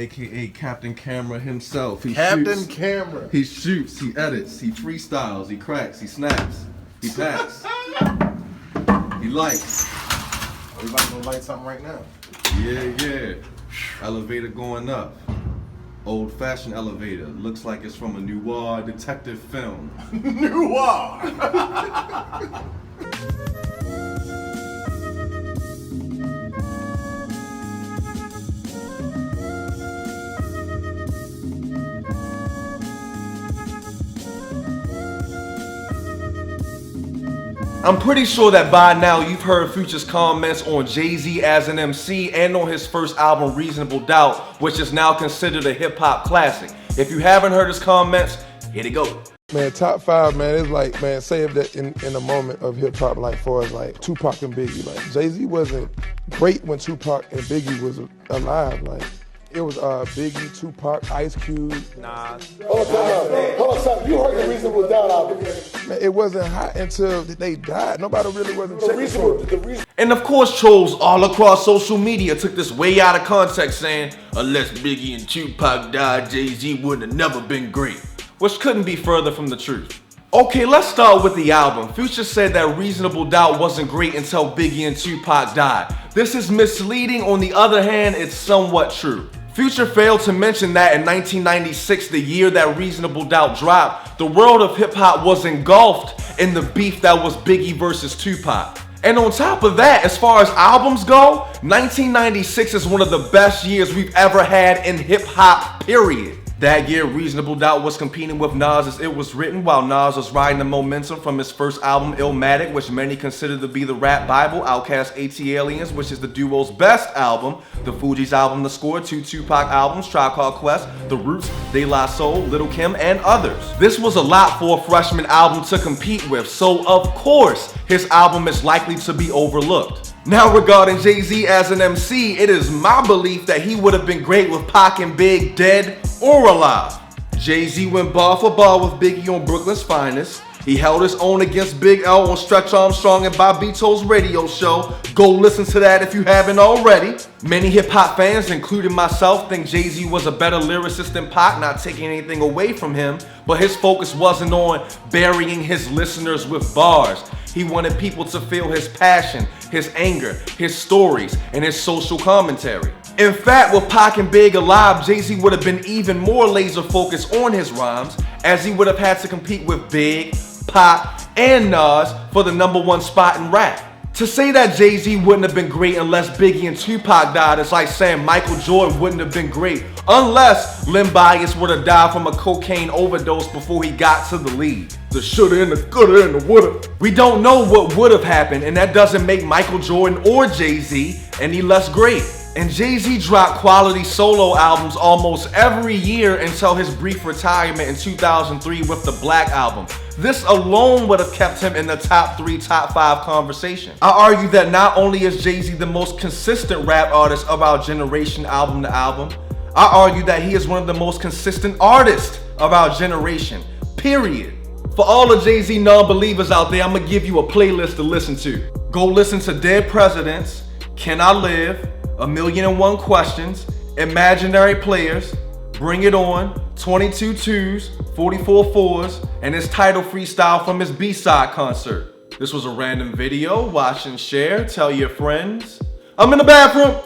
aka Captain Camera himself. He Captain Camera. He shoots, he edits, he freestyles, he cracks, he snaps, he packs, he lights. Everybody gonna light something right now. Yeah. Elevator going up. Old-fashioned elevator. Looks like it's from a noir detective film. Noir! I'm pretty sure that by now you've heard Future's comments on Jay-Z as an MC and on his first album, Reasonable Doubt, which is now considered a hip-hop classic. If you haven't heard his comments, here they go. Man, top five, man, it's like, man, saved that in a moment of hip-hop, like, for us, like, Tupac and Biggie. Like, Jay-Z wasn't great when Tupac and Biggie was alive. Like, it was Biggie, Tupac, Ice Cube. Nas. Hold on, stop. You heard the Reasonable Doubt album. Man, it wasn't hot until they died. Nobody really wasn't checking for it. And of course, trolls all across social media took this way out of context, saying, unless Biggie and Tupac died, Jay-Z would have never been great. Which couldn't be further from the truth. Okay, let's start with the album. Future said that Reasonable Doubt wasn't great until Biggie and Tupac died. This is misleading. On the other hand, it's somewhat true. Future failed to mention that in 1996, the year that Reasonable Doubt dropped, the world of hip-hop was engulfed in the beef that was Biggie versus Tupac. And on top of that, as far as albums go, 1996 is one of the best years we've ever had in hip-hop, period. That year, Reasonable Doubt was competing with Nas as It Was Written, while Nas was riding the momentum from his first album, Illmatic, which many consider to be the rap Bible, Outkast AT-Aliens, which is the duo's best album, the Fugees album, The Score, 2 Tupac albums, Tribe Called Quest, The Roots, De La Soul, Lil' Kim, and others. This was a lot for a freshman album to compete with, so of course, his album is likely to be overlooked. Now regarding Jay-Z as an MC, it is my belief that he would have been great with Pac and Big dead or alive. Jay-Z went bar for bar with Biggie on Brooklyn's Finest. He held his own against Big L on Stretch Armstrong and Bobbito's radio show. Go listen to that if you haven't already. Many hip-hop fans, including myself, think Jay-Z was a better lyricist than Pac, not taking anything away from him, but his focus wasn't on burying his listeners with bars. He wanted people to feel his passion, his anger, his stories, and his social commentary. In fact, with Pac and Big alive, Jay-Z would have been even more laser focused on his rhymes, as he would have had to compete with Big, Pac, and Nas for the #1 spot in rap. To say that Jay-Z wouldn't have been great unless Biggie and Tupac died is like saying Michael Jordan wouldn't have been great unless Len Bias would have died from a cocaine overdose before he got to the league. The shoulda and the coulda and the woulda. We don't know what would have happened, and that doesn't make Michael Jordan or Jay-Z any less great. And Jay-Z dropped quality solo albums almost every year until his brief retirement in 2003 with the Black Album. This alone would have kept him in the top 3, top 5 conversation. I argue that not only is Jay-Z the most consistent rap artist of our generation album to album, I argue that he is one of the most consistent artists of our generation, period. For all the Jay-Z non-believers out there, I'm gonna give you a playlist to listen to. Go listen to Dead Presidents, Can I Live, 1,000,001 Questions, Imaginary Players, Bring It On, 22 Twos, 44 Fours, and his title freestyle from his B-side concert. This was a random video. Watch and share. Tell your friends. I'm in the bathroom.